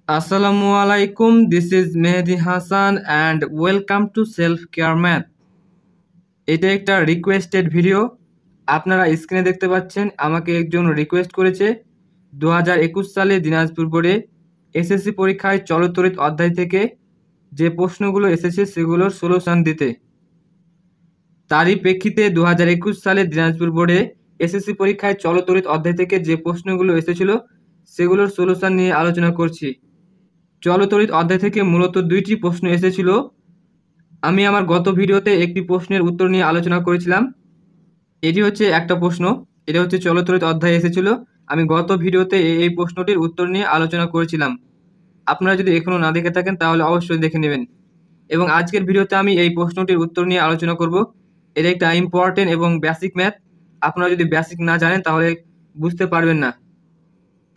Assalamu alaikum. This is Mehdi Hassan and welcome to Self Care Math. এটা একটা requested video. আপনারা স্ক্রিনে দেখতে পাচ্ছেন আমাকে একজন রিকোয়েস্ট করেছে 2021 সালে দিনাজপুর বোর্ডে এসএসসি পরীক্ষায় চলতরিৎ অধ্যায় থেকে যে প্রশ্নগুলো এসেছে সেগুলোর সলিউশন দিতে। তারই প্রেক্ষিতে 2021 সালে দিনাজপুর বোর্ডে এসএসসি পরীক্ষায় চলতরিৎ অধ্যায় থেকে যে প্রশ্নগুলো এসেছিল সেগুলোর সলিউশন নিয়ে আলোচনা করছি। চলতরিৎ অধ্যায় থেকে মূলত দুইটি প্রশ্ন এসেছিল। আমি আমার গত ভিডিওতে একটি প্রশ্নের উত্তর নিয়ে আলোচনা করেছিলাম। এটি হচ্ছে একটা প্রশ্ন, এটা হচ্ছে চলতরিৎ অধ্যায় এসেছিল। আমি গত ভিডিওতে এই প্রশ্নটির উত্তর নিয়ে আলোচনা করেছিলাম। আপনারা যদি এখনো না দেখে থাকেন তাহলে অবশ্যই দেখে নেবেন। এবং আজকের ভিডিওতে আমি এই প্রশ্নটির উত্তর নিয়ে আলোচনা করব। এটা একটা ইম্পর্টেন্ট এবং বেসিক ম্যাথ। আপনারা যদি বেসিক না জানেন তাহলে বুঝতে পারবেন না।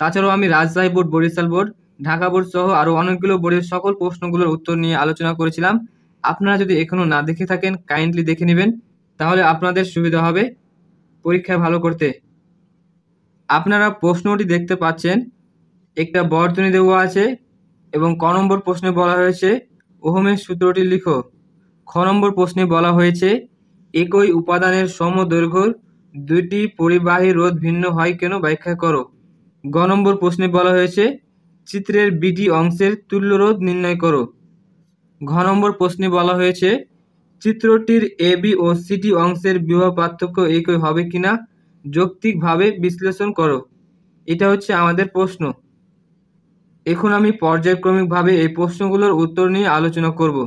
তাছাড়াও আমি Rajshahi board, Barishal board, Dhaka board সহ আরও অনেকগুলো বোর্ডের সকল প্রশ্নগুলোর উত্তর নিয়ে আলোচনা করেছিলাম। আপনারা যদি এখনো না দেখে থাকেন কাইন্ডলি দেখে নেবেন, তাহলে আপনাদের সুবিধা হবে পরীক্ষায় ভালো করতে। আপনারা প্রশ্নটি দেখতে পাচ্ছেন, একটা বর্তনী দেওয়া আছে এবং ক নম্বর প্রশ্নে বলা হয়েছে ওহমের সূত্রটি লিখো। খ নম্বর প্রশ্নে বলা হয়েছে একই উপাদানের সমদৈর্ঘ্যর দুইটি পরিবাহী রোধ ভিন্ন হয় কেন, ব্যাখ্যা করো। গ নম্বর প্রশ্নে বলা হয়েছে চিত্রের বিটি অংশের তুল্য রোধ নির্ণয় করো। ঘ নম্বর প্রশ্নে বলা হয়েছে চিত্রটির এ বি ও সিটি অংশের বিভব পার্থক্য একই হবে কিনা যৌক্তিকভাবে বিশ্লেষণ করো। এটা হচ্ছে আমাদের প্রশ্ন। এখন আমি পর্যায়ক্রমিকভাবে এই প্রশ্নগুলোর উত্তর নিয়ে আলোচনা করব।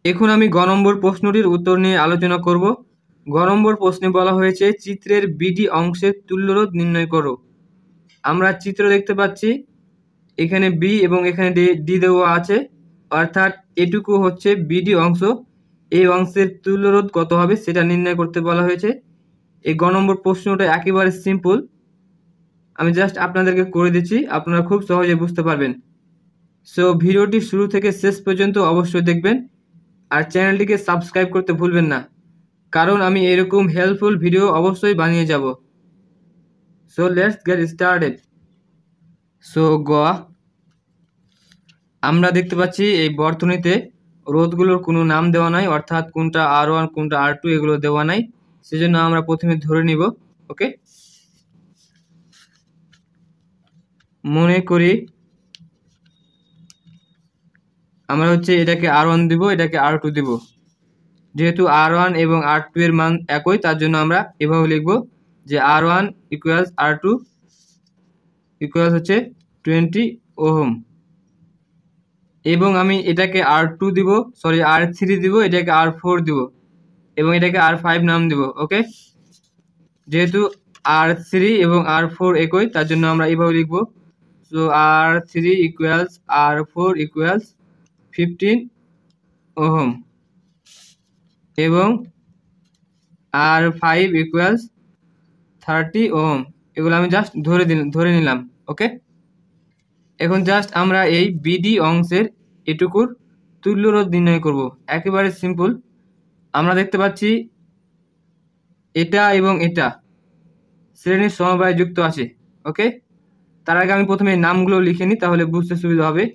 এখন আমি গ নম্বর প্রশ্নটির উত্তর নিয়ে আলোচনা করব। গ নম্বর প্রশ্নে বলা হয়েছে চিত্রের বিডি অংশের তুল্যরোধ নির্ণয় করো। আমরা চিত্র দেখতে পাচ্ছি, এখানে বি এবং এখানে ডি দেওয়া আছে, অর্থাৎ এটুকু হচ্ছে বিডি অংশ। এই অংশের তুল্যরোধ কত হবে সেটা নির্ণয় করতে বলা হয়েছে। এই গ নম্বর প্রশ্নটা একেবারে সিম্পল, আমি জাস্ট আপনাদেরকে করে দিচ্ছি, আপনারা খুব সহজে বুঝতে পারবেন। সো ভিডিওটি শুরু থেকে শেষ পর্যন্ত অবশ্যই দেখবেন আর চ্যানেলটিকে সাবস্ক্রাইব করতে ভুলবেন না, কারণ আমি এরকম হেল্পফুল ভিডিও অবশ্যই বানিয়ে যাব। So let's get started. So গ, আমরা দেখতে পাচ্ছি এই বর্তনীতে রোধগুলোর কোনো নাম দেওয়া নাই, অর্থাৎ কোনটা R1 কোনটা R2 এগুলো দেওয়া নাই, সেজন্য আমরা প্রথমে ধরে নিব। ওকে, মনে করি আমরা হচ্ছে এটাকে R1 দিব, এটাকে R2 দিব। যেহেতু R1 এবং R2 এর মান একই, তার জন্য আমরা এভাবে লিখব যে R1 ইকুয়ালস R2 ইকুয়ালস হচ্ছে 20 ওহম। এবং আমি এটাকে R2 দিব, সরি R3 দিব, এটাকে R4 দিব এবং এটাকে R5 নাম দিব। ওকে, যেহেতু R3 এবং R4 একই, তার জন্য আমরা এইভাবে লিখব। So R3 equals R4 equals 15 ohm এবং R5 ইকুয়ালস 30 ওহম। এগুলো আমি জাস্ট ধরে নিলাম। ওকে, এখন জাস্ট আমরা এই বিডি অংশের এটুকুর তুল্য রোধ নির্ণয় করব। একেবারে সিম্পল। আমরা দেখতে পাচ্ছি এটা এবং এটা শ্রেণীর সমবায়ে যুক্ত আছে। ওকে, তার আগে আমি প্রথমে নামগুলো লিখে নিই, তাহলে বুঝতে সুবিধা হবে।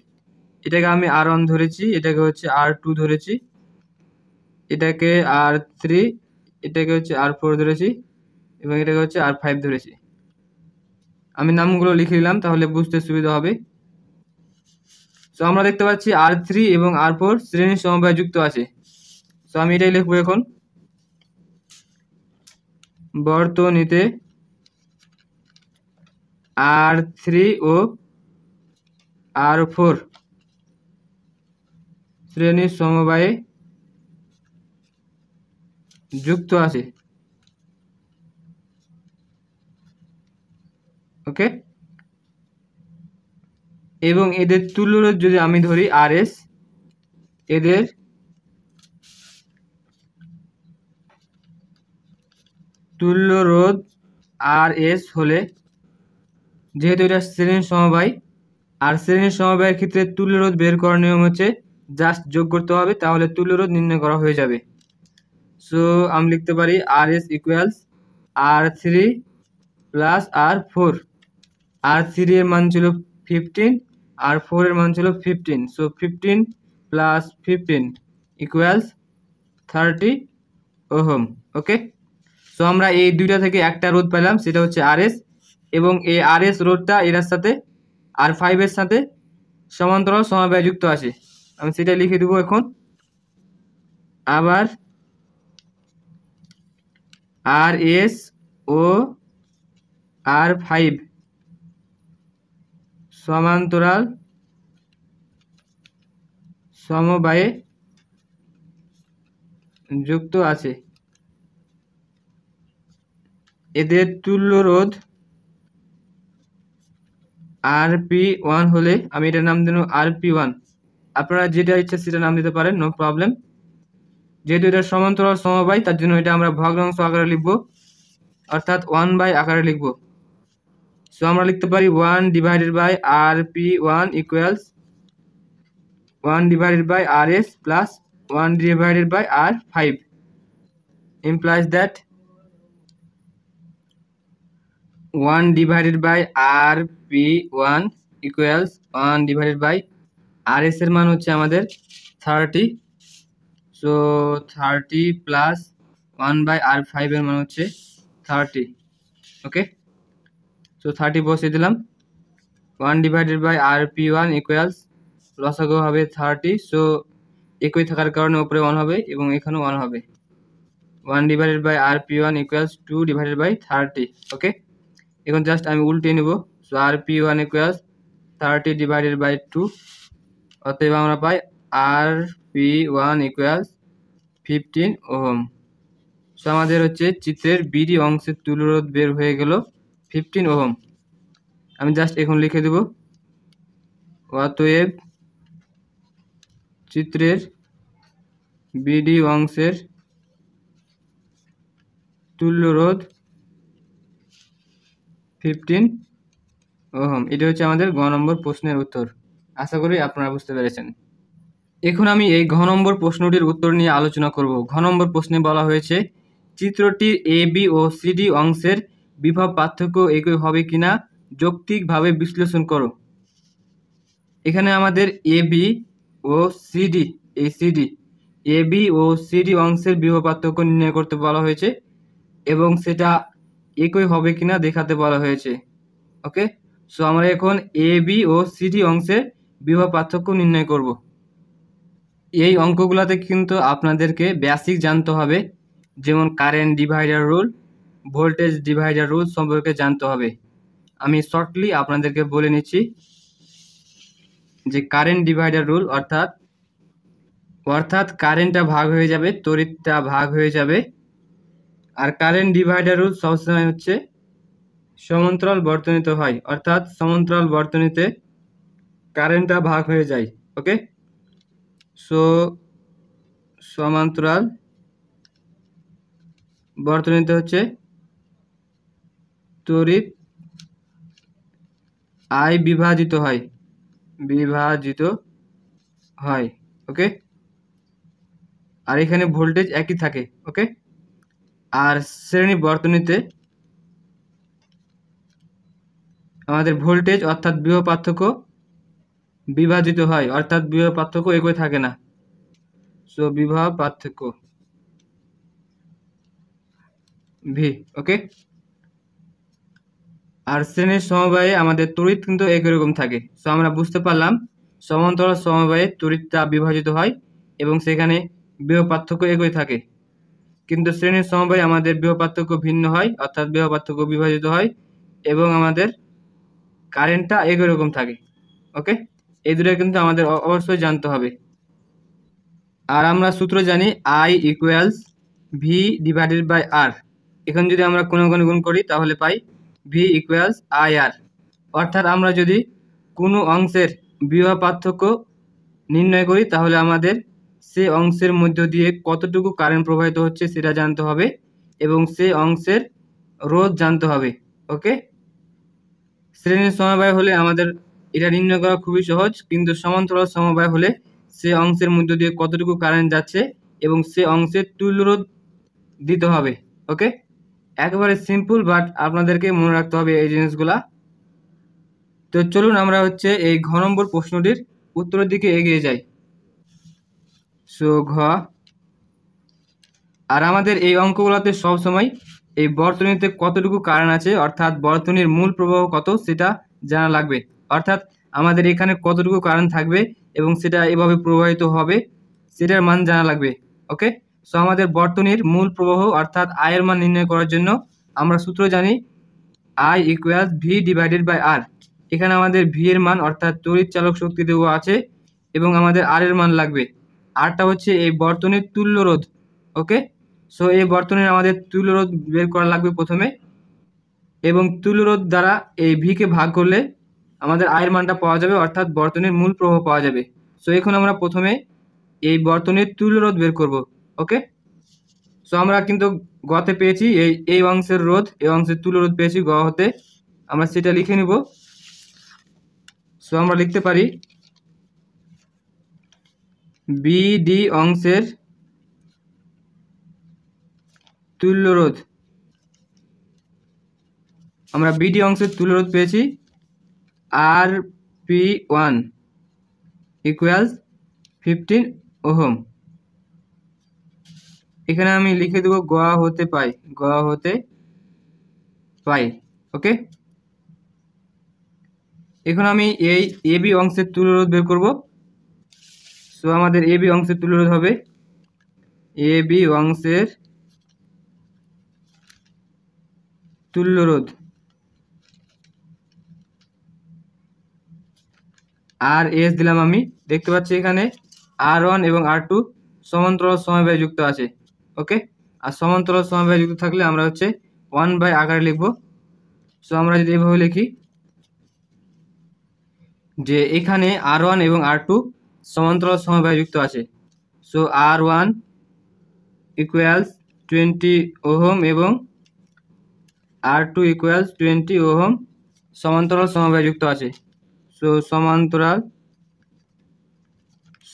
এটাকে আমি R1 ধরেছি, এটাকে হচ্ছে R2 ধরেছি, এটাকে R3, এটাকে হচ্ছে R4 ধরেছি এবং এটাকে হচ্ছে R5 ধরেছি। আমি নামগুলো লিখে নিলাম, তাহলে বুঝতে সুবিধা হবে। সো আমরা দেখতে পাচ্ছি R3 এবং R4 শ্রেণীর সমবায়ে যুক্ত আছে। সো আমি এটাই লিখবো। এখন বর্তনীতে R3 ও R4 শ্রেণীর সমবায়ে যুক্ত আছে। ওকে, এবং এদের তুল্যরোধ যদি আমি ধরি RS, এদের তুল্য রোধ আর এস হলে, যেহেতু এটা শ্রেণীর সমবায়, আর শ্রেণীর সমবায়ের ক্ষেত্রে তুল্যরোধ বের করার নিয়ম হচ্ছে জাস্ট যোগ করতে হবে, তাহলে তুল্যরোধ নির্ণয় করা হয়ে যাবে। সো আমি লিখতে পারি আর S equals R3 plus R4। R3 এর মান ছিল 15, R4 এর মান ছিল 15, সো 15 প্লাস 15 ইকুয়ালস 30 ওহম। ওকে, সো আমরা এই দুইটা থেকে একটা রোধ পেলাম, সেটা হচ্ছে RS, এবং এই RS রোধটা এটার সাথে R5 এর সাথে সমান্তরাল সমবায় যুক্ত আছে। আমি সেটা লিখে দেবো এখন। আবার RS ও R5 সমান্তরাল সমবায়ে যুক্ত আছে। এদের তুল্য রোধ RP1 হলে, আমি এটার নাম দেব RP1, আপনারা যেটা ইচ্ছা সেটা নাম দিতে পারেন, নো প্রবলেম। যেহেতু এটা সমান্তরাল সমবায়, তার জন্য এটা আমরা ভগ্নাংশ আকারে লিখব, অর্থাৎ 1 আকারে লিখব। সো আমরা লিখতে পারি 1 divided by RP1 equals 1 divided by RS plus 1 divided by R5 implies that 1 divided by RP1 equals 1 divided by RS এর মান হচ্ছে আমাদের 30, সো 30 প্লাস 1 বাই R5 এর মান হচ্ছে 30। ওকে, সো 30 বসিয়ে দিলাম। 1 ডিভাইডেড বাই RP1 ইকুয়ালস লসাগু হবে 30, সো একই থাকার কারণে উপরে 1 হবে এবং এখানেও 1 হবে। 1 divided by RP1 equals 2 divided by 30। Okay, এখন জাস্ট আমি উল্টে নেব। So RP1 equals 30 divided by 2, অতএব আমরা পাই RP1 ইকুয়ালস 15 ওহম। সো আমাদের হচ্ছে চিত্রের বিডি অংশের তুল্যরোধ বের হয়ে গেল 15 ওহম। আমি জাস্ট এখন লিখে দেব, অতএব চিত্রের বিডি অংশের তুল্যরোধ 15 ওহম। এটা হচ্ছে আমাদের ঘ নম্বর প্রশ্নের উত্তর। আশা করি আপনারা বুঝতে পেরেছেন। এখন আমি এই ঘ নম্বর প্রশ্নটির উত্তর নিয়ে আলোচনা করব। ঘ নম্বর প্রশ্নে বলা হয়েছে চিত্রটির এ বি ও সিডি অংশের বিভব পার্থক্য একই হবে কিনা যৌক্তিকভাবে বিশ্লেষণ করো। এখানে আমাদের A B O CD, A B O CD অংশের বিভব পার্থক্য নির্ণয় করতে বলা হয়েছে এবং সেটা একই হবে কিনা দেখাতে বলা হয়েছে। ওকে, সো আমরা এখন এ বি ও সিডি অংশের বিভব পার্থক্য নির্ণয় করব। এই অঙ্কগুলোতে কিন্তু আপনাদেরকে বেসিক জানতে হবে, যেমন current divider rule, voltage divider rule সম্পর্কে জানতে হবে। আমি শর্টলি আপনাদেরকে বলে নিচ্ছি যে কারেন্ট ডিভাইডার রুল অর্থাৎ কারেন্টটা ভাগ হয়ে যাবে, তড়িৎটা ভাগ হয়ে যাবে। আর কারেন্ট ডিভাইডার রুল সবসময় হচ্ছে সমান্তরাল বর্তনীতে হয়, অর্থাৎ সমান্তরাল বর্তনীতে কারেন্টটা ভাগ হয়ে যায়। ওকে, সো সমান্তরাল বর্তনীতে হচ্ছে তড়িৎ I বিভাজিত হয়। ওকে, আর এখানে ভোল্টেজ একই থাকে। ওকে, আর শ্রেণী বর্তনীতে আমাদের ভোল্টেজ অর্থাৎ বিভব পার্থক্য বিভাজিত হয়, অর্থাৎ বিভব পার্থক্য একই থাকে না। সো বিভব পার্থক্য ভি। ওকে, আর শ্রেণীর সমবায়ে আমাদের তড়িৎ কিন্তু একই রকম থাকে। সো আমরা বুঝতে পারলাম সমান্তরাল সমবায়ে তড়িৎটা বিভাজিত হয় এবং সেখানে বিভব পার্থক্য একই থাকে, কিন্তু শ্রেণীর সমবায়ে আমাদের বিভব পার্থক্য ভিন্ন হয়, অর্থাৎ বিভব পার্থক্য বিভাজিত হয় এবং আমাদের কারেন্টটা একই রকম থাকে। ওকে, এই দুটো কিন্তু আমাদের অবশ্যই জানতে হবে। আর আমরা সূত্র জানি I equals V divided by R. এখন যদি আমরা কোনো গুণ করি তাহলে পাই ভি ইকুয়ালস আই আর। অর্থাৎ আমরা যদি কোনো অংশের বিভব পার্থক্য নির্ণয় করি তাহলে আমাদের সে অংশের মধ্য দিয়ে কতটুকু কারেন্ট প্রবাহিত হচ্ছে সেটা জানতে হবে এবং সে অংশের রোধ জানতে হবে। ওকে, শ্রেণীর সমবায় হলে আমাদের এটা নির্ণয় করা খুবই সহজ, কিন্তু সমান্তরাল সমবায় হলে সে অংশের মধ্য দিয়ে কতটুকু কারেন্ট যাচ্ছে এবং সে অংশের তুল্য রোধ দিতে হবে। ওকে, একেবারে সিম্পল, বাট আপনাদেরকে মনে রাখতে হবে এই জিনিসগুলা। তো চলুন আমরা এই ঘ নম্বর প্রশ্নটির উত্তরের দিকে এগিয়ে যাই। সো ঘ, আর আমাদের এই অঙ্কগুলোতে সবসময় এই বর্তনীতে কতটুকু কারেন্ট আছে অর্থাৎ বর্তনীর মূল প্রবাহ কত সেটা জানা লাগবে, অর্থাৎ আমাদের এখানে কতটুকু কারেন্ট থাকবে এবং সেটা এভাবে প্রবাহিত হবে সেটার মান জানা লাগবে। ওকে, সো আমাদের বর্তনীর মূল প্রবাহ অর্থাৎ I এর মান নির্ণয় করার জন্য আমরা সূত্র জানি I equals V divided by R। এখানে আমাদের V এর মান অর্থাৎ তড়িৎ চালক শক্তি দেওয়া আছে এবং আমাদের R এর মান লাগবে। Rটা হচ্ছে এই বর্তনীর তুল্য রোধ। ওকে, সো এই বর্তনীর আমাদের তুল্য রোধ বের করা লাগবে প্রথমে, এবং তুল্য রোধ দ্বারা এই V কে ভাগ করলে আমাদের I এর মানটা পাওয়া যাবে অর্থাৎ বর্তনীর মূল প্রবাহ পাওয়া যাবে। সো এখন আমরা প্রথমে এই বর্তনীর তুল্য রোধ বের করব। ওকে, সো আমরা কিন্তু গতে পেয়েছি এই অংশের রোধ, এই অংশের তুল্য রোধ পেয়েছি গ হতে, আমরা সেটা লিখে নিব। সো আমরা লিখতে পারি বিডি অংশের তুল্য রোধ, আমরা বিডি অংশের তুল্য রোধ পেয়েছি RP1 ইকুয়ালস 15 ওহম। এখানে আমি লিখে দেব গ হতে পাই, গ হতে পাই। ওকে, এখন আমি এই এবি অংশের তুল্য রোধ বের করব। সো আমাদের এবি অংশের তুল্য রোধ হবে এবি অংশের তুল্য রোধ আর এস দিলাম। আমি দেখতে পাচ্ছি এখানে R1 এবং R2 সমান্তরাল সমবায়ে যুক্ত আছে। ওকে, আর সমান্তরাল সমবায়ে যুক্ত থাকলে আমরা 1 বাই আকারে লিখব। সো আমরা যদি এভাবে লিখি যে এখানে R1 এবং R2 সমান্তরাল সমবায়ে যুক্ত আছে, সো R1 ইকুয়ালস 20 ওহম এবং R2 ইকুয়ালস 20 ওহম সমান্তরাল সমবায়ে যুক্ত আছে। সো সমান্তরাল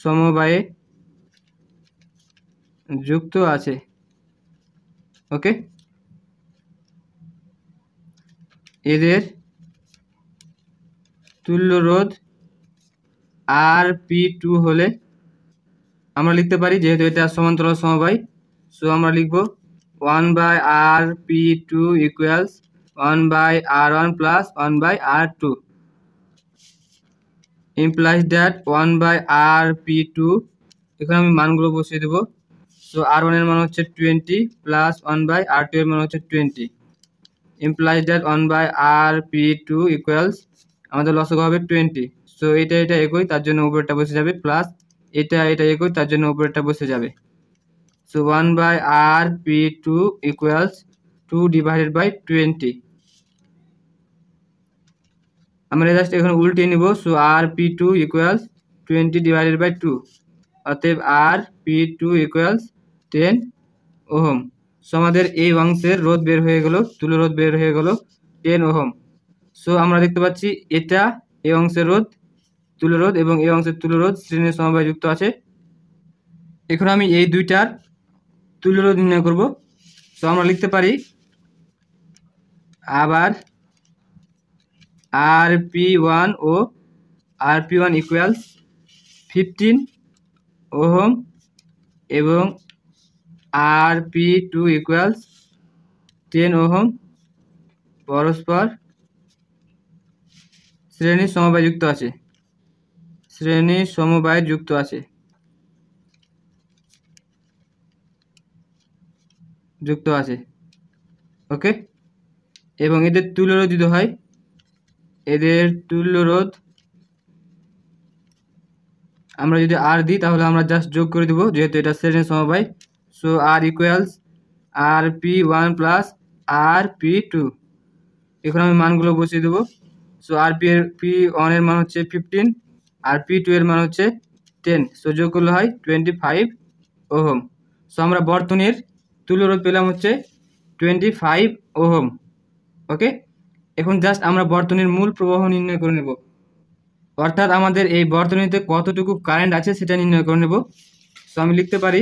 সমবায়ে যুক্ত আছে। ওকে, এদের তুল্য রোধ RP2 হলে আমরা লিখতে পারি, যেহেতু এটা সমান্তরাল সমবায়, সো আমরা লিখব 1 by RP2 equals 1 by R1 plus 1 by R2 implies that 1 by RP2, এখানে আমি মানগুলো বসিয়ে দেব। সো R1 এর মান হচ্ছে 20 প্লাস 1 বাই R2 এর মান হচ্ছে 20, implies that 1 by RP2 equals আমাদের লসক হবে 20। সো এটা একই, তার জন্য উপরেরটা বসে যাবে, প্লাস এটা একই, তার জন্য উপরেরটা বসে যাবে। So 1 by RP2 equals 2 divided by 20। আমরা জাস্ট এখন উল্টিয়ে নিব। So RP2 equals 20 divided by 2, অতএব RP2 ইকুয়ালস 10 ওহম। সো আমাদের এই অংশের রোধ বের হয়ে গেল, তুল্য রোধ বের হয়ে গেল 10 ওহম। সো আমরা দেখতে পাচ্ছি এটা এই অংশের রোধ তুল্য রোধ এবং এই অংশের তুল্য রোধ শ্রেণীর সমবায়ে যুক্ত আছে। এখন আমি এই দুইটার তুল্য রোধ নির্ণয় করব। সো আমরা লিখতে পারি আবার RP1 ও RP1 ইকুয়ালস 15 ওহম এবং RP2 ইকুয়ালস 10 ওহম পরস্পর শ্রেণী সমবায়ে যুক্ত আছে, শ্রেণী সমবায়ে যুক্ত আছে, যুক্ত আছে। ওকে, এবং এদের তুল্য রোধ দিতে হয়, এদের তুল্য রোধ আমরা যদি R দিই তাহলে আমরা জাস্ট যোগ করে দেব, যেহেতু এটা শ্রেণী সমবায়। So R equals RP1 plus RP2, এখন আমি মানগুলো বসিয়ে দেবো। সো P1 এর মান হচ্ছে 15 আর P2 এর মান হচ্ছে 10, সো যোগ করলে হয় 25 ওহম। সো আমরা বর্তনীর তুল্য রোধ পেলাম 25 ওহম। ওকে, এখন জাস্ট আমরা বর্তনীর মূল প্রবাহ নির্ণয় করে নেব, অর্থাৎ আমাদের এই বর্তনীতে কতটুকু কারেন্ট আছে সেটা নির্ণয় করে নেব। সো আমি লিখতে পারি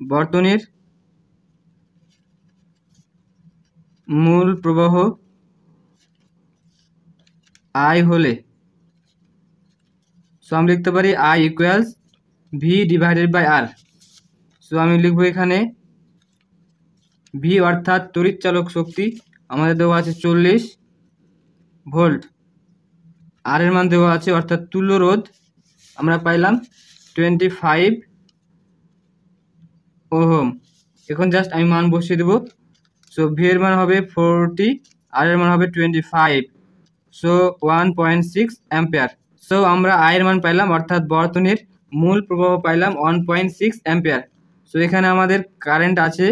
বর্তনীর মূল প্রবাহ I হলে, সো আমি লিখতে পারি I equals V divided by R। So আমি লিখবো এখানে V অর্থাৎ তড়িৎ চালক শক্তি আমাদের দেওয়া আছে 40 ভোল্ট, আর এর মান দেওয়া আছে অর্থাৎ তুল্য রোধ আমরা পাইলাম 25 ওহম। এখন জাস্ট আমি মান বসিয়ে দেবো। সো ভি এর মান হবে 40, আর এর মান হবে 25, সো 1.6 অ্যাম্পিয়ার। সো আমরা আই এর মান পাইলাম অর্থাৎ বর্তনীর মূল প্রবাহ পাইলাম 1.6 অ্যাম্পিয়ার। সো এখানে আমাদের কারেন্ট আছে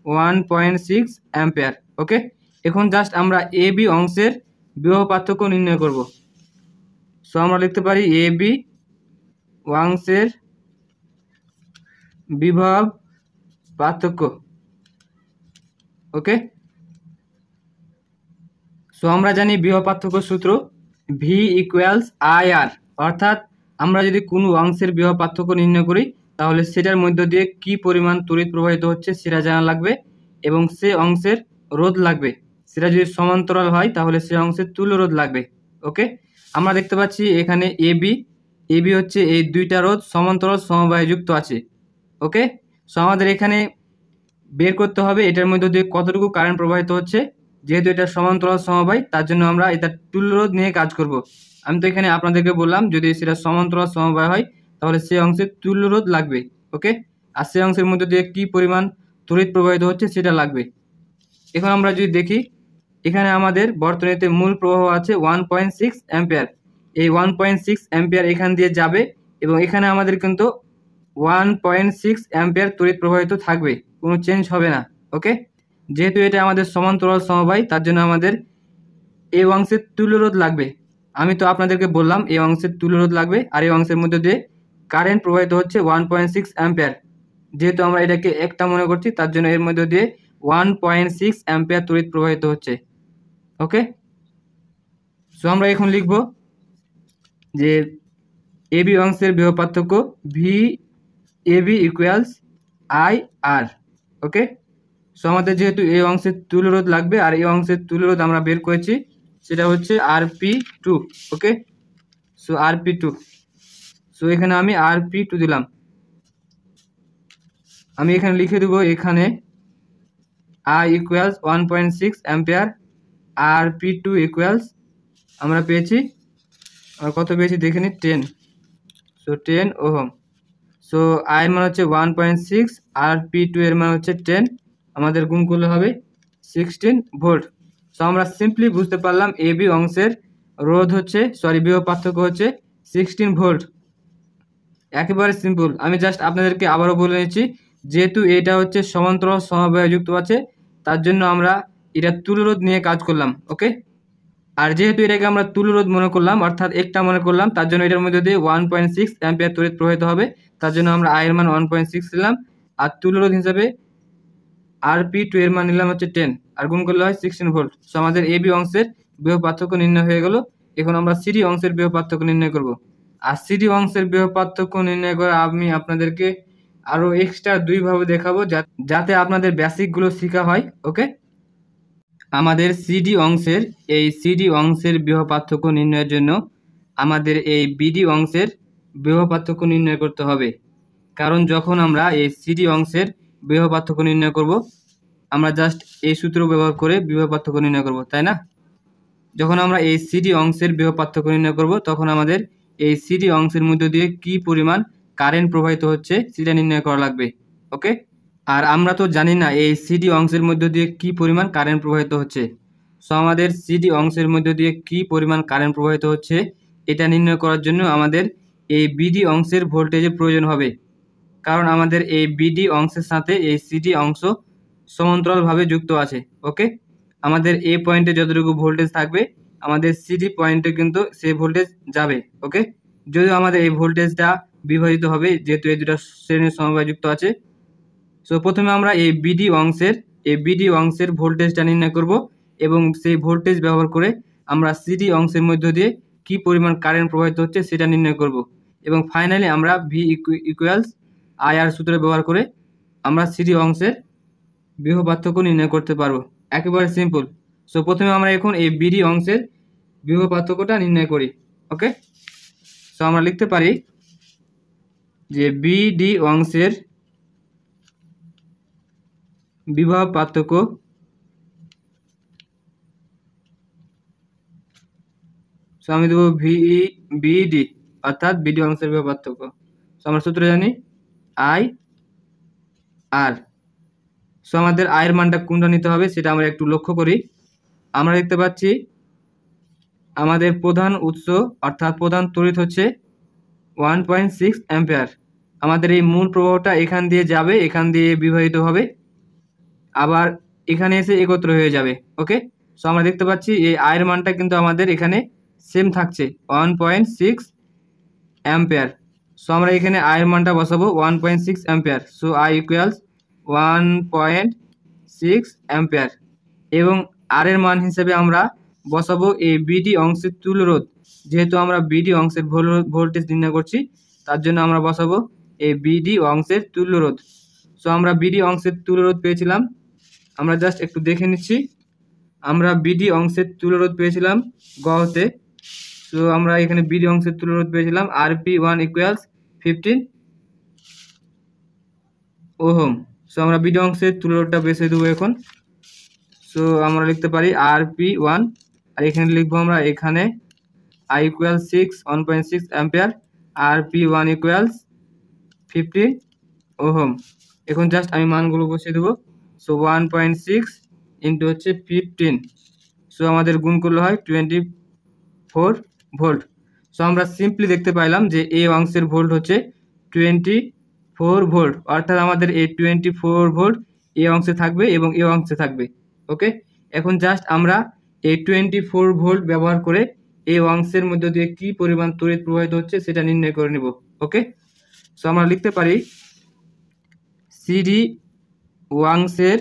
1.6 অ্যাম্পিয়ার। ওকে, এখন জাস্ট আমরা এ বি অংশের বিভব পার্থক্য নির্ণয় করব। সো আমরা লিখতে পারি এ বি অংশের বিভব পার্থক্য। ওকে, সো আমরা জানি বিভব পার্থক্য সূত্র ভি ইকুয়ালস আই আর, অর্থাৎ আমরা যদি কোনো অংশের বিভব পার্থক্য নির্ণয় করি তাহলে সেটার মধ্য দিয়ে কি পরিমাণ তড়িৎ প্রবাহিত হচ্ছে সেটা জানা লাগবে, এবং সে অংশের রোধ লাগবে। সেটা যদি সমান্তরাল হয় তাহলে সে অংশের তুল্য রোধ লাগবে। ওকে, আমরা দেখতে পাচ্ছি এখানে এ বি হচ্ছে এই দুইটা রোধ সমান্তরাল সমবায়ে যুক্ত আছে। ওকে, সো আমাদের এখানে বের করতে হবে এটার মধ্যে দিয়ে কতটুকু কারেন্ট প্রবাহিত হচ্ছে। যেহেতু এটা সমান্তরাল সমবায় তার জন্য আমরা এটা তুল্য রোধ নিয়ে কাজ করব। আমি তো এখানে আপনাদেরকে বললাম যদি সেটা সমান্তরাল সমবায় হয় তাহলে সেই অংশে তুল্য রোধ লাগবে। ওকে, আর সেই অংশের মধ্যে দিয়ে কি পরিমাণ তড়িৎ প্রবাহিত হচ্ছে সেটা লাগবে। এখন আমরা যদি দেখি এখানে আমাদের বর্তনীতে মূল প্রবাহ আছে 1.6 অ্যাম্পিয়ার। এই 1.6 অ্যাম্পিয়ার এখান দিয়ে যাবে এবং এখানে আমাদের কিন্তু 1.6 অ্যাম্পিয়ার তড়িৎ প্রবাহিত থাকবে, কোনো চেঞ্জ হবে না। ওকে, যেহেতু এটা আমাদের সমান্তরাল সমবায় তার জন্য আমাদের এই অংশের তুল্য রোধ লাগবে। আমি তো আপনাদেরকে বললাম এই অংশের তুল্য রোধ লাগবে, আর এই অংশের মধ্যে দিয়ে কারেন্ট প্রবাহিত হচ্ছে 1.6 অ্যাম্পিয়ার। যেহেতু আমরা এটাকে একটা মনে করছি তার জন্য এর মধ্যে দিয়ে 1.6 অ্যাম্পিয়ার তড়িৎ প্রবাহিত হচ্ছে। ওকে, সো আমরা এখন লিখব যে এ বি অংশের বিভব পার্থক্য V A B equals I R. Okay, so আমাদের যেহেতু এই অংশের তুল্য রোধ লাগবে আর এই অংশের তুল্য রোধ আমরা বের করেছি সেটা হচ্ছে RP2। ওকে, সো RP2, সো এখানে আমি RP2 দিলাম। আমি এখানে লিখে দেবো এখানে I equals 1.6 ampere, RP2 equals আমরা পেয়েছি কত পেয়েছি দেখে নিই 10, সো 10 ওহম। সো I এর মান হচ্ছে 1.6, RP2 এর মান হচ্ছে 10, আমাদের গুণ করলে হবে 16 ভোল্ট। সো আমরা সিম্পলি বুঝতে পারলাম এ বি অংশের রোধ হচ্ছে বিভব পার্থক্য হচ্ছে 16 ভোল্ট। একেবারে সিম্পল। আমি জাস্ট আপনাদেরকে আবারও বলে নিচ্ছি, যেহেতু এটা হচ্ছে সমান্তরাল সমবায়ে যুক্ত আছে তার জন্য আমরা এটা তুল্য রোধ নিয়ে কাজ করলাম। ওকে, আর যেহেতু এটাকে আমরা তুল্য রোধ মনে করলাম অর্থাৎ একটা মনে করলাম তার জন্য এটার মধ্যে দিয়ে 1.6 অ্যাম্পিয়ার তড়িৎ প্রবাহিত হবে, তার জন্য আমরা আই এর মান 1.6 দিলাম, আর তুল্য রোধ হিসাবে RP2 এর মান নিলাম হচ্ছে 10, আর গুণ করলে হয় 16 ভোল্ট। সো আমাদের এ বি অংশের বিভব পার্থক্য নির্ণয় হয়ে গেল। এখন আমরা সিডি অংশের বিভব পার্থক্য নির্ণয় করব। আর সিডি অংশের বিভব পার্থক্য নির্ণয় করে আমি আপনাদেরকে আরো এক্সট্রা দুইভাবে দেখাবো যাতে আপনাদের বেসিকগুলো শেখা হয়। ওকে, আমাদের সিডি অংশের বিভব পার্থক্য নির্ণয়ের জন্য আমাদের এই বিডি অংশের বিভব পার্থক্য নির্ণয় করতে হবে। কারণ যখন আমরা এই সিডি অংশের বিভব পার্থক্য নির্ণয় করব আমরা জাস্ট এই সূত্র ব্যবহার করে বিভব পার্থক্য নির্ণয় করব, তাই না? যখন আমরা এই সিডি অংশের বিভব পার্থক্য নির্ণয় করব তখন আমাদের এই সিডি অংশের মধ্যে দিয়ে কি পরিমাণ কারেন্ট প্রবাহিত হচ্ছে সেটা নির্ণয় করা লাগবে। ওকে, আর আমরা তো জানি না এই সিডি অংশের মধ্যে দিয়ে কি পরিমাণ কারেন্ট প্রবাহিত হচ্ছে। সো আমাদের সিডি অংশের মধ্যে দিয়ে কি পরিমাণ কারেন্ট প্রবাহিত হচ্ছে এটা নির্ণয় করার জন্য আমাদের এই বিডি অংশের ভোল্টেজের প্রয়োজন হবে, কারণ আমাদের এই বিডি অংশের সাথে এই সিডি অংশ সমান্তরালভাবে যুক্ত আছে। ওকে, আমাদের এই পয়েন্টে যতটুকু ভোল্টেজ থাকবে আমাদের সিডি পয়েন্টে কিন্তু সেই ভোল্টেজ যাবে। ওকে, যদিও আমাদের এই ভোল্টেজটা বিভাজিত হবে যেহেতু এই দুটো শ্রেণীর সমবায় যুক্ত আছে। সো প্রথমে আমরা এই বিডি অংশের এই বিডি অংশের ভোল্টেজটা নির্ণয় করব এবং সেই ভোল্টেজ ব্যবহার করে আমরা সিডি অংশের মধ্য দিয়ে কি পরিমাণ কারেন্ট প্রবাহিত হচ্ছে সেটা নির্ণয় করব এবং ফাইনালি আমরা ভি ইকুয়ালস আইআর সূত্র ব্যবহার করে আমরা সিডি অংশের বিভব পার্থক্য নির্ণয় করতে পারবো। একেবারে সিম্পল। সো প্রথমে আমরা এখন এই বিডি অংশের বিভব পার্থক্যটা নির্ণয় করি। ওকে, সো আমরা লিখতে পারি যে বিডি অংশের বিভব পার্থক্য সো আমি দেবো বিডি অর্থাৎ বিডি অংশের বিভব পার্থক্য। সো আমরা সূত্র জানি আই আর। সো আমাদের আয়ের মানটা কোনটা নিতে হবে সেটা আমরা একটু লক্ষ্য করি। আমরা দেখতে পাচ্ছি আমাদের প্রধান উৎস অর্থাৎ প্রধান তড়িৎ হচ্ছে 1.6 অ্যাম্পিয়ার। আমাদের এই মূল প্রবাহটা এখান দিয়ে যাবে, এখান দিয়ে বিবাহিত হবে, আবার এখানে এসে একত্র হয়ে যাবে। ওকে, সো আমরা দেখতে পাচ্ছি এই আয়ের মানটা কিন্তু আমাদের এখানে সেম থাকছে 1.6 অ্যাম্পিয়ার। সো আমরা এখানে আয়ের মানটা বসাবো 1.6 ampere. So I equals 1.6 ampere এবং আর এর মান হিসেবে আমরা বসাবো এই বিডি অংশের তুল্যরোধ। যেহেতু আমরা বিডি অংশের ভোল্টেজ নির্ণয় করছি তার জন্য আমরা বসাবো এই বিডি অংশের তুল্যরোধ। সো আমরা বিডি অংশের তুল্যরোধ পেয়েছিলাম, আমরা জাস্ট একটু দেখে নিচ্ছি। আমরা বিডি অংশের তুল্যরোধ পেয়েছিলাম গতে। সো আমরা এখানে বিডি অংশের তুল্যরোধ পেয়েছিলাম RP1 ইকুয়ালস 15 ওহম। সো আমরা বিডি অংশের তুল্যরোধটা বেছে দেবো এখন। সো আমরা লিখতে পারি RP1 আর এখানে লিখবো আমরা এখানে I equal 1.6 ampere, RP1 equals 15 ohm. এখন জাস্ট আমি মানগুলো বসিয়ে দেবো। সো 1.6 ইন্টু হচ্ছে 15, সো আমাদের গুণ করলে হয় 24 ভোল্ট। সো আমরা সিম্পলি দেখতে পাইলাম যে এই অংশের ভোল্ট হচ্ছে 24 ভোল্ট, অর্থাৎ আমাদের এই 24 ভোল্ট এই অংশে থাকবে এবং এই অংশে থাকবে। ওকে, এখন জাস্ট আমরা এই 24 ভোল্ট ব্যবহার করে এই অংশের মধ্যে দিয়ে কি পরিমাণ তড়িৎ প্রবাহিত হচ্ছে সেটা নির্ণয় করে নেব। ওকে, সো আমরা লিখতে পারি সিডি অংশের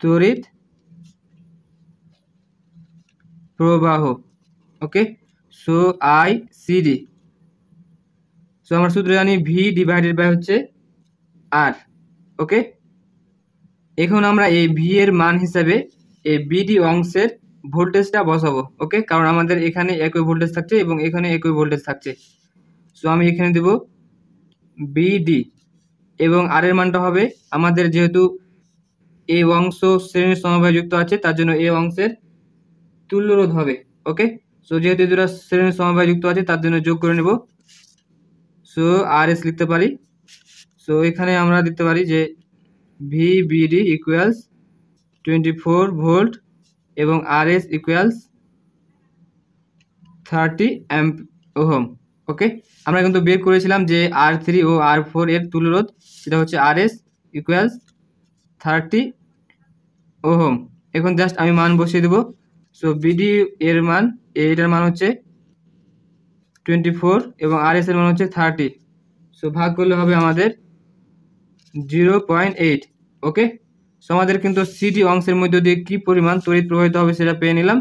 তড়িৎ প্রবাহ। ওকে, সো আই সিডি। সো আমরা সূত্র জানি ভি ডিভাইডেড বাই হচ্ছে আর। ওকে, এখন আমরা এই ভি এর মান হিসাবে এই বিডি অংশের ভোল্টেজটা বসাবো। ওকে, কারণ আমাদের এখানে একই ভোল্টেজ থাকছে এবং এখানে একই ভোল্টেজ থাকছে। সো আমি এখানে দেব বিডি এবং আর এর মানটা হবে আমাদের যেহেতু এই অংশ শ্রেণীর সমবায় যুক্ত আছে তার জন্য এই অংশের তুল্যরোধ হবে। ওকে, সো যেহেতু দুটো শ্রেণীর সমবায় যুক্ত আছে তার জন্য যোগ করে নেব। সো আর এস লিখতে পারি। সো এখানে আমরা দিতে পারি যে ভিবিডি ইকুয়ালস 24 ভোল্ট এবং আর এস ইকুয়ালস 30 ওহম। ওকে, আমরা কিন্তু বের করেছিলাম যে R3 ও R4 এর তুল্যরোধ, সেটা হচ্ছে আর এস ইকুয়ালস 30 ওহম। এখন জাস্ট আমি মান বসিয়ে দেবো। সো বিডি এর মান, এটার মান হচ্ছে 24 এবং আর এস এর মান হচ্ছে 30। সো ভাগ করলে হবে আমাদের 0.8। ওকে, সো আমাদের কিন্তু সিডি অংশের মধ্যে দিয়ে কি পরিমাণ তড়িৎ প্রবাহিত হবে সেটা পেয়ে নিলাম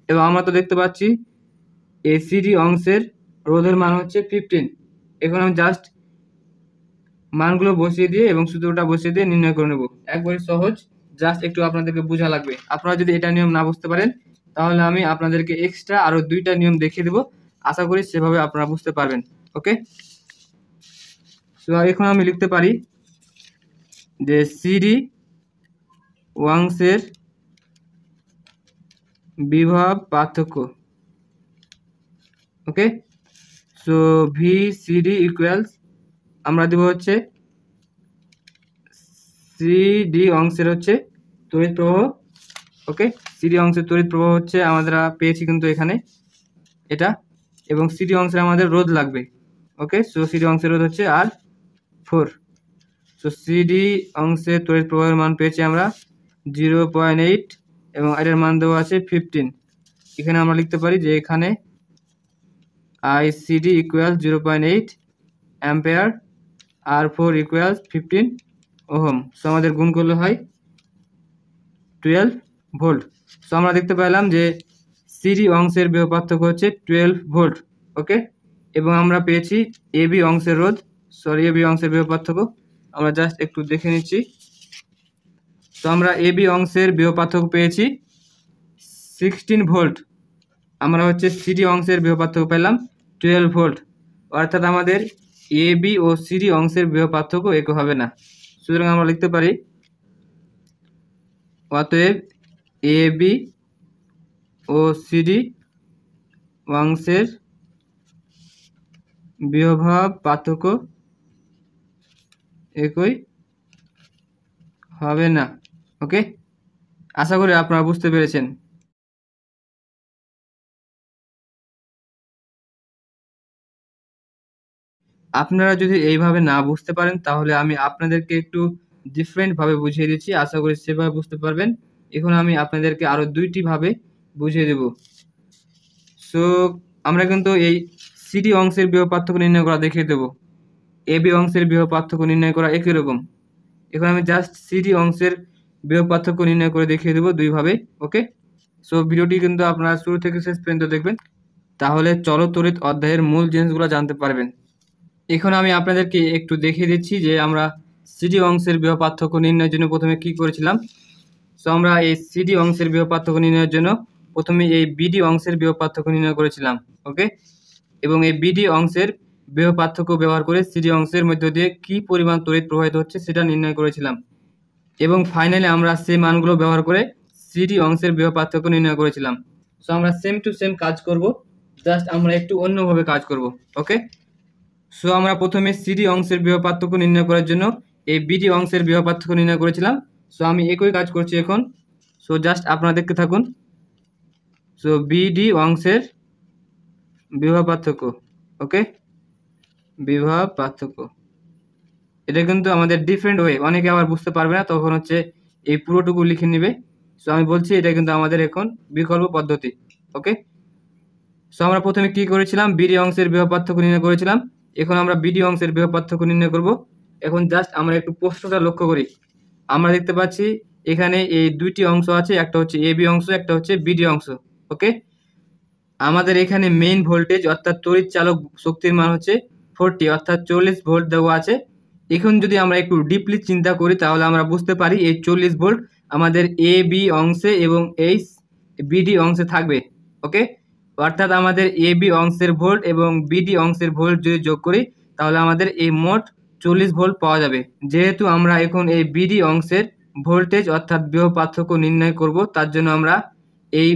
এবং আমরা তো দেখতে পাচ্ছি এই সিডি অংশের রোধের মান হচ্ছে 15। এখন আমি জাস্ট মানগুলো বসিয়ে দিয়ে এবং সূত্রটা বসিয়ে দিয়ে নির্ণয় করে নেব। একবারে সহজ, জাস্ট একটু আপনাদেরকে বোঝা লাগবে। আপনারা যদি এটা নিয়ম না বুঝতে পারেন তাহলে আমি আপনাদেরকে এক্সট্রা আরো 2টা নিয়ম দেখিয়ে দেবো, আশা করি সেভাবে আপনারা বুঝতে পারবেন। ওকে, সো এখন আমি লিখতে পারি যে সিডি অংশের বিভব পার্থক্য। ওকে, সো ভি সিডি ইকুয়ালস আমরা দেব হচ্ছে সিডি অংশের হচ্ছে তড়িৎ প্রবাহ। ওকে, সিডি অংশের তড়িৎ প্রবাহ হচ্ছে আমরা পেয়েছি কিন্তু এখানে এটা, এবং সিডি অংশের আমাদের রোধ লাগবে। ওকে, সো সিডি অংশের রোধ হচ্ছে R4। সো সিডি অংশের তড়িৎ প্রবাহের মান পেয়েছি আমরা 0.8 এবং এর মান দেওয়া আছে 15। এখানে আমরা লিখতে পারি যে এখানে ICD equal 0.8 ampere, R4 equal 15 ohm. So আমাদের গুণ করলে হয় 12 ভোল্ট। সো আমরা দেখতে পেলাম যে সিডি অংশের বিভব পার্থক্য হচ্ছে 12 ভোল্ট। ওকে, এবং আমরা পেয়েছি এবি অংশের রোধ, এবি অংশের বিভব পার্থক্য আমরা জাস্ট একটু দেখে নিচ্ছি। তো আমরা এবি অংশের বিভব পার্থক্য পেয়েছি 16 ভোল্ট। আমরা হচ্ছে সিডি অংশের বিভব পার্থক্য পেলাম 12 ভোল্ট। অর্থাৎ আমাদের এবি ও সিডি অংশের বিভব পার্থক্য একই হবে না। সুতরাং আমরা লিখতে পারি অতএব এবি ও সিডি অংশের বিভব পার্থক্য একই হবে না। ওকে, আশা করি আপনারা বুঝতে পেরেছেন। আপনারা যদি এইভাবে না বুঝতে পারেন তাহলে আমি আপনাদেরকে একটু ডিফারেন্টভাবে বুঝিয়ে দিচ্ছি, আশা করি সেভাবে বুঝতে পারবেন। এখন আমি আপনাদেরকে আরও 2টি ভাবে বুঝিয়ে দেব। সো আমরা কিন্তু এই সিডি অংশের বিভব পার্থক্য নির্ণয় করা দেখিয়ে দেবো। এবি অংশের বিভব পার্থক্য নির্ণয় করা একই রকম। এখন আমি জাস্ট সিডি অংশের বিভব পার্থক্য নির্ণয় করে দেখিয়ে দেবো দুইভাবে। ওকে, সো ভিডিওটি কিন্তু আপনারা শুরু থেকে শেষ পর্যন্ত দেখবেন, তাহলে চলতরিৎ অধ্যায়ের মূল জিনিসগুলো জানতে পারবেন। এখন আমি আপনাদেরকে একটু দেখিয়ে দিচ্ছি যে আমরা সিডি অংশের বিভব পার্থক্য নির্ণয়ের জন্য প্রথমে কি করেছিলাম। সো আমরা এই সিডি অংশের বিভব পার্থক্য নির্ণয়ের জন্য প্রথমে এই বিডি অংশের বিভব পার্থক্য নির্ণয় করেছিলাম। ওকে, এবং এই বিডি অংশের বিভব পার্থক্য ব্যবহার করে সিডি অংশের মধ্য দিয়ে কি পরিমাণ তড়িৎ প্রবাহিত হচ্ছে সেটা নির্ণয় করেছিলাম। এবং ফাইনালি আমরা সেই মানগুলো ব্যবহার করে সিডি অংশের বিভব পার্থক্য নির্ণয় করেছিলাম। সো আমরা সেম টু সেম কাজ করব, জাস্ট আমরা একটু অন্যভাবে কাজ করব। ওকে, সো আমরা প্রথমে সিডি অংশের বিভব পার্থক্য নির্ণয় করার জন্য এই বিডি অংশের বিভব পার্থক্য নির্ণয় করেছিলাম। সো আমি একই কাজ করছি এখন। সো জাস্ট আপনারা দেখতে থাকুন। সো বিডি অংশের বিভব পার্থক্য, ওকে, বিভব পার্থক্য এটা কিন্তু আমাদের ডিফারেন্ট ওয়ে, অনেকে আবার বুঝতে পারবে না, তখন হচ্ছে এই পুরোটুকু লিখে নেবে। সো আমি বলছি এটা কিন্তু আমাদের এখন বিকল্প পদ্ধতি। ওকে, সো আমরা প্রথমে কি করেছিলাম, বিডি অংশের বিভব পার্থক্য নির্ণয় করেছিলাম। এখন আমরা বিডি অংশের বিভব পার্থক্য নির্ণয় করব। এখন জাস্ট আমরা একটু প্রশ্নটা লক্ষ্য করি। আমরা দেখতে পাচ্ছি এখানে এই 2টি অংশ আছে, একটা হচ্ছে এবি অংশ, একটা হচ্ছে বিডি অংশ। ওকে, আমাদের এখানে মেইন ভোল্টেজ অর্থাৎ তড়িৎ চালক শক্তির মান হচ্ছে 40 অর্থাৎ 40 ভোল্ট দেওয়া আছে। এখন যদি আমরা একটু ডিপলি চিন্তা করি তাহলে আমরা বুঝতে পারি এই 40 ভোল্ট আমাদের এ বি অংশে এবং এই বিডি অংশে থাকবে। ওকে, অর্থাৎ আমাদের এ বি অংশের ভোল্ট এবং বিডি অংশের ভোল্ট যদি যোগ করি তাহলে আমাদের এই মোট 40 ভোল্ট পাওয়া যাবে। যেহেতু আমরা এখন এই বিডি অংশের ভোল্টেজ অর্থাৎ বিভব পার্থক্য নির্ণয় করব, তার জন্য আমরা এই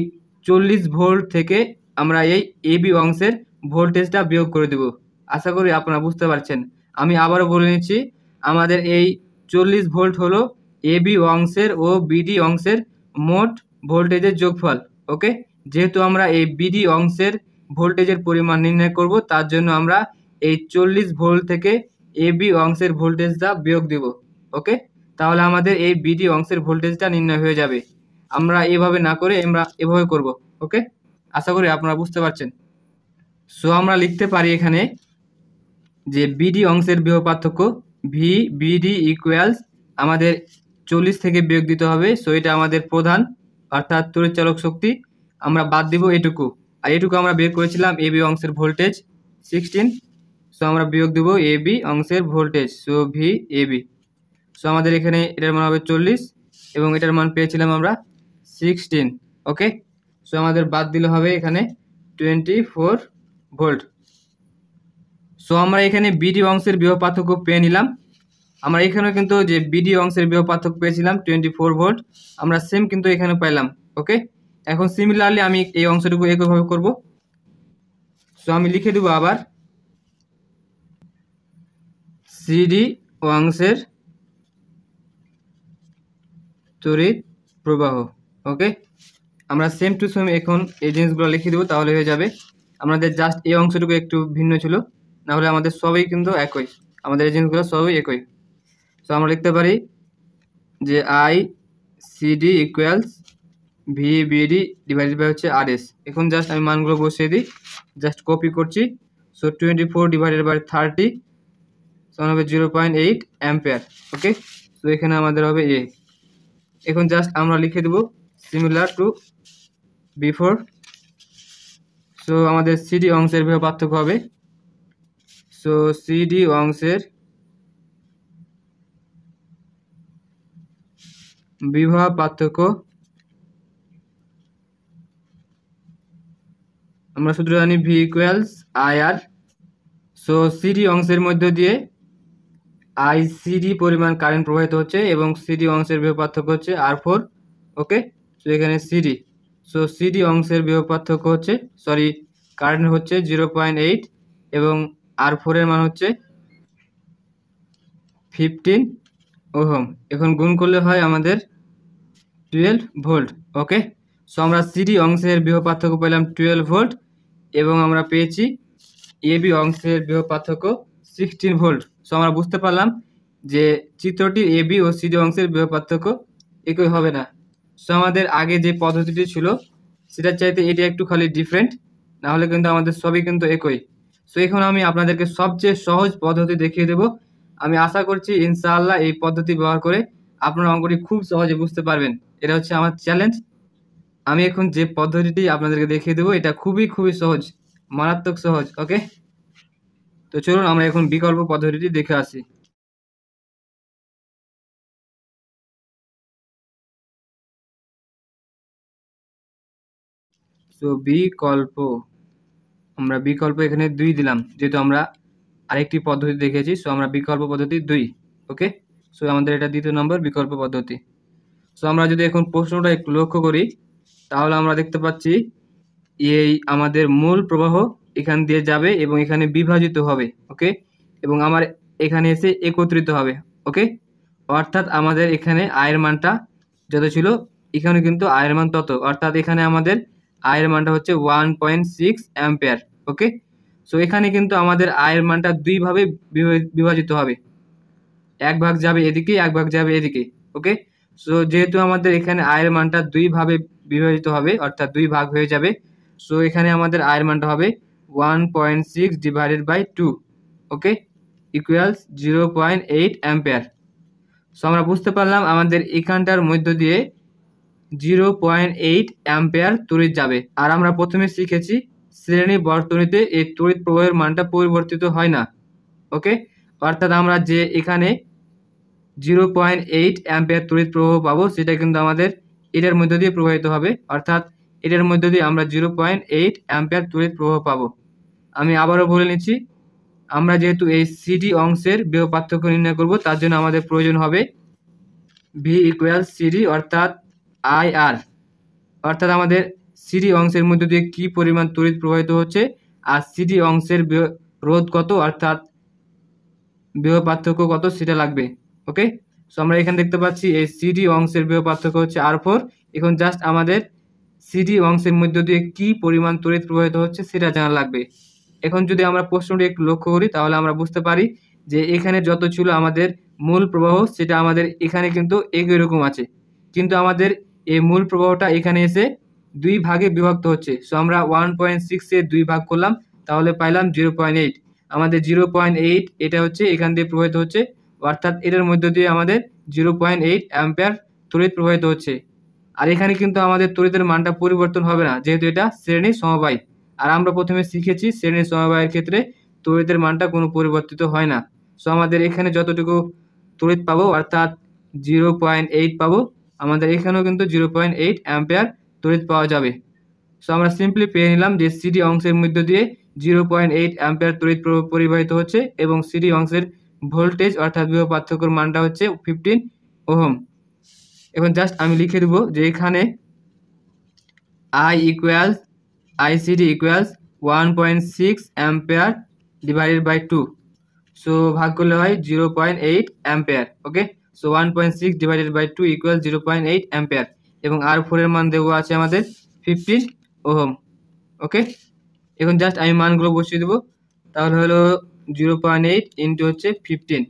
40 ভোল্ট থেকে আমরা এই এবি অংশের ভোল্টেজটা বিয়োগ করে দেব। আশা করি আপনারা বুঝতে পারছেন। আমি আবারও বলে নিচ্ছি, আমাদের এই 40 ভোল্ট হলো এবি অংশের ও বিডি অংশের মোট ভোল্টেজের যোগফল। ওকে, যেহেতু আমরা এই বিডি অংশের ভোল্টেজের পরিমাণ নির্ণয় করব, তার জন্য আমরা এই 40 ভোল্ট থেকে এবি অংশের ভোল্টেজটা বিয়োগ দেব। ওকে, তাহলে আমাদের এই বিডি অংশের ভোল্টেজটা নির্ণয় হয়ে যাবে। আমরা এভাবে না করে আমরা এভাবে করব। ওকে, আশা করি আপনারা বুঝতে পারছেন। সো আমরা লিখতে পারি এখানে যে বিডি অংশের বিভব পার্থক্য ভি বিডি ইকুয়ালস আমাদের 40 থেকে বিয়োগ দিতে হবে। সো এটা আমাদের প্রধান অর্থাৎ তড়িৎচালক শক্তি, আমরা বাদ দিব এটুকু, আর এটুকু আমরা বের করেছিলাম এবি অংশের ভোল্টেজ 16। সো আমরা বিয়োগ দিব এবি অংশের voltage, so V AB. So আমাদের এখানে এটার মান হবে 40 এবং এটার মান পেয়েছিলাম আমরা 16। ওকে, সো আমাদের বাদ দিলে হবে এখানে 24 ভোল্ট। সো আমরা এখানে বিডি অংশের বিভব পার্থক্য পেয়ে নিলাম। আমরা এখানেও কিন্তু যে বিডি অংশের বিভব পার্থক্য পেয়েছিলাম 24 ভোল্ট, আমরা সেম কিন্তু এখানে পাইলাম। ওকে, এখন সিমিলারলি আমি এই অংশটুকু একইভাবে করব। সো আমি লিখে দেবো আবার সিডি অংশের তড়িৎ প্রবাহ। ওকে, আমরা সেম টু সেম এখন এই জিনিসগুলো লিখে দেবো, তাহলে হয়ে যাবে। আমাদের জাস্ট এই অংশটুকু একটু ভিন্ন ছিল, না হলে আমাদের সবই কিন্তু একই, আমাদের এই জিনিসগুলো সবই একই। সো আমরা লিখতে পারি যে I CD equals V BD divided by হচ্ছে আর এস। এখন জাস্ট আমি মানগুলো বসিয়ে দিই, জাস্ট কপি করছি। সো 24 ডিভাইডেড বাই 30 সমান হবে 0.8 অ্যাম্পিয়ার। ওকে, সো এখানে আমাদের হবে এ। এখন জাস্ট আমরা লিখে দেব সিমিলার টু বিফোর। সো আমাদের সিডি অংশের বিভব পার্থক্য হবে, সো সিডি অংশের বিভব পার্থক্য আমরা সূত্র জানি V equals I R. So CD অংশের মধ্য দিয়ে আই সিডি পরিমাণ কারেন্ট প্রবাহিত হচ্ছে এবং সিডি অংশের বিভব পার্থক্য হচ্ছে আর4। ওকে, সো এখানে সিডি, সো সিডি অংশের বিভব পার্থক্য হচ্ছে কারেন্ট হচ্ছে 0.8 এবং আর4 এর মান হচ্ছে 15 ওহম। এখন গুণ করলে হয় আমাদের 12 ভোল্ট। ওকে, সো আমরা সিডি অংশের বিভব পার্থক্য পেলাম 12 ভোল্ট এবং আমরা পেয়েছি এবি অংশের বিভব পার্থক্য 16 ভোল্ট। সো আমরা বুঝতে পারলাম যে চিত্রটি এবি ও সিডি অংশের বিভব পার্থক্য একই হবে না। সো আমাদের আগে যে পদ্ধতিটি ছিল সেটার চাইতে এটি একটু খালি ডিফারেন্ট, নাহলে কিন্তু আমাদের সবই কিন্তু একই। সো এখন আমি আপনাদেরকে সবচেয়ে সহজ পদ্ধতি দেখিয়ে দেব। আমি আশা করছি ইনশাআল্লাহ এই পদ্ধতি ব্যবহার করে আপনারা অঙ্কটি খুব সহজে বুঝতে পারবেন। এটা হচ্ছে আমার চ্যালেঞ্জ। আমি এখন যে পদ্ধতিটি আপনাদেরকে দেখিয়ে দেবো এটা খুবই সহজ, মারাত্মক সহজ। ওকে, তো চলুন আমরা এখন বিকল্প পদ্ধতিটি দেখে আসি। সো আমরা বিকল্প এখানে 2 দিলাম, যেহেতু আমরা আরেকটি পদ্ধতি দেখেছি। সো আমরা বিকল্প পদ্ধতি 2। ওকে, সো আমাদের এটা দ্বিতীয় নম্বর বিকল্প পদ্ধতি। সো আমরা যদি এখন প্রশ্নটা একটু লক্ষ্য করি তাহলে আমরা দেখতে পাচ্ছি এই আমাদের মূল প্রবাহ এখান দিয়ে যাবে এবং এখানে বিভাজিত হবে। ওকে, এবং আমার এখানে এসে একত্রিত হবে। ওকে, অর্থাৎ আমাদের এখানে আয়ের মানটা যত ছিল এখানে কিন্তু আয়ের মান তত, অর্থাৎ এখানে আমাদের আয়ের মানটা হচ্ছে 1.6 অ্যাম্পিয়ার। ওকে, সো এখানে কিন্তু আমাদের আয়ের মানটা দুই ভাবে বিভাজিত হবে, এক ভাগ যাবে এদিকে, এক ভাগ যাবে এদিকে। ওকে, সো যেহেতু আমাদের এখানে আয়ের মানটা দুই ভাবে বিভাজিত হবে অর্থাৎ দুই ভাগ হয়ে যাবে, সো এখানে আমাদের আয়ের মানটা হবে 1.6 divided by 2। Okay, equals 0.8 ampere. So আমরা বুঝতে পারলাম আমাদের এখানটার মধ্য দিয়ে 0.8 অ্যাম্পিয়ার তড়িৎ যাবে। আর আমরা প্রথমে শিখেছি শ্রেণী বর্তনীতে এই তড়িৎ প্রবাহের মানটা পরিবর্তিত হয় না। ওকে, অর্থাৎ আমরা যে এখানে 0.8 অ্যাম্পিয়ার তড়িৎ প্রবাহ পাবো সেটা কিন্তু আমাদের এটার মধ্য দিয়ে প্রবাহিত হবে, অর্থাৎ এটার মধ্য দিয়ে আমরা 0.8 অ্যাম্পিয়ার তড়িৎ প্রবাহ পাবো। আমি আবারও বলে নিচ্ছি, আমরা যেহেতু এই সিডি অংশের বিভব পার্থক্য নির্ণয় করব তার জন্য আমাদের প্রয়োজন হবে ভি ইকুয়াল সিডি অর্থাৎ আই আর, অর্থাৎ আমাদের সিডি অংশের মধ্য দিয়ে কি পরিমাণ তড়িৎ প্রবাহিত হচ্ছে আর সিডি অংশের রোধ কত অর্থাৎ বিভব পার্থক্য কত সেটা লাগবে। ওকে, সো আমরা এখানে দেখতে পাচ্ছি এই সিডি অংশের বিভব পার্থক্য হচ্ছে আর4। এখন জাস্ট আমাদের সিডি অংশের মধ্য দিয়ে কি পরিমাণ তড়িৎ প্রবাহিত হচ্ছে সেটা জানা লাগবে। এখন যদি আমরা প্রশ্নটি একটু লক্ষ্য করি তাহলে আমরা বুঝতে পারি যে এখানে যত ছিল আমাদের মূল প্রবাহ সেটা আমাদের এখানে কিন্তু একই রকম আছে, কিন্তু আমাদের এই মূল প্রবাহটা এখানে এসে দুই ভাগে বিভক্ত হচ্ছে। সো আমরা 1.6 এ দুই ভাগ করলাম তাহলে পাইলাম 0.8। আমাদের 0.8 এটা হচ্ছে এখান দিয়ে প্রবাহিত হচ্ছে, অর্থাৎ এটার মধ্য দিয়ে আমাদের 0.8 অ্যাম্পিয়ার তড়িৎ প্রবাহিত হচ্ছে। আর এখানে কিন্তু আমাদের তড়িতের মানটা পরিবর্তন হবে না যেহেতু এটা শ্রেণী সমবায়। আর আমরা প্রথমে শিখেছি শ্রেণী সমবায়ের ক্ষেত্রে তড়িতের মানটা কোনো পরিবর্তিত হয় না। সো আমাদের এখানে যতটুকু তড়িৎ পাবো অর্থাৎ 0.8 পাবো, আমাদের এখানেও কিন্তু 0.8 অ্যাম্পিয়ার তড়িৎ পাওয়া যাবে। সো আমরা সিম্পলি পেয়ে নিলাম যে সিডি অংশের মধ্য দিয়ে 0.8 অ্যাম্পিয়ার তড়িৎ পরিবাহিত হচ্ছে এবং সিডি অংশের ভোল্টেজ অর্থাৎ বিভব পার্থক্যের মানটা হচ্ছে 15 ওহম। এখন জাস্ট আমি লিখে দেবো যে এখানে ICD equals 1.6 ampere divided by 2। So ভাগ করলে হয় 0.8 ampere. Okay, so 1.6 divided by 2 equal 0.8 ampere এবং আর4 এর মান দেবো আছে আমাদের 15 ওহম। ওকে, এখন জাস্ট আমি মানগুলো বসিয়ে দেবো, তাহলে হলো 0.8 ইন্টু হচ্ছে 15,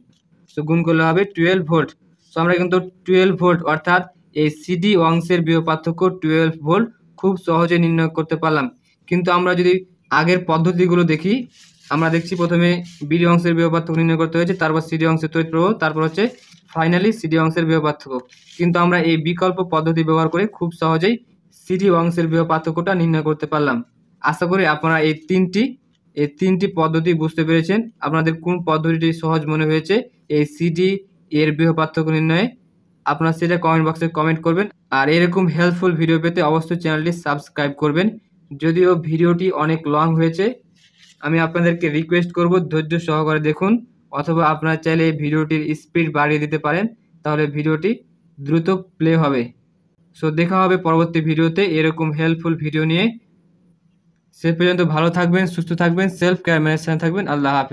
সো গুণ করলে হবে 12 ভোল্ট। সো আমরা কিন্তু 12 ভোল্ট অর্থাৎ এই সিডি অংশের বিভব পার্থক্য 12 ভোল্ট খুব সহজে নির্ণয় করতে পারলাম। কিন্তু আমরা যদি আগের পদ্ধতিগুলো দেখি, আমরা দেখছি প্রথমে বিডি অংশের বিভব পার্থক্য নির্ণয় করতে হয়েছে, তারপর সিডি অংশের তড়িৎ প্রবাহ, তারপর হচ্ছে ফাইনালি সিডি অংশের বিভব পার্থক্য। কিন্তু আমরা এই বিকল্প পদ্ধতি ব্যবহার করে খুব সহজেই সিডি অংশের বিভব পার্থক্যটা নির্ণয় করতে পারলাম। আশা করি আপনারা এই তিনটি পদ্ধতি বুঝতে পেরেছেন। আপনাদের কোন পদ্ধতিটি সহজ মনে হয়েছে এই সিডি এর বিভব পার্থক্য নির্ণয়ে আপনারা সেটা কমেন্ট বক্সে কমেন্ট করবেন। আর এরকম হেল্পফুল ভিডিও পেতে অবশ্যই চ্যানেলটি সাবস্ক্রাইব করবেন। যদিও ভিডিওটি অনেক লং হয়েছে, আমি আপনাদেরকে রিকোয়েস্ট করব ধৈর্য সহকারে দেখুন, অথবা আপনারা চাইলে এই ভিডিওটির স্পিড বাড়িয়ে দিতে পারেন, তাহলে ভিডিওটি দ্রুত প্লে হবে। সো দেখা হবে পরবর্তী ভিডিওতে এরকম হেল্পফুল ভিডিও নিয়ে। সে পর্যন্ত ভালো থাকবেন, সুস্থ থাকবেন, সেলফ কেয়ার ম্যানেজ থাকবেন। আল্লাহ হাফেজ।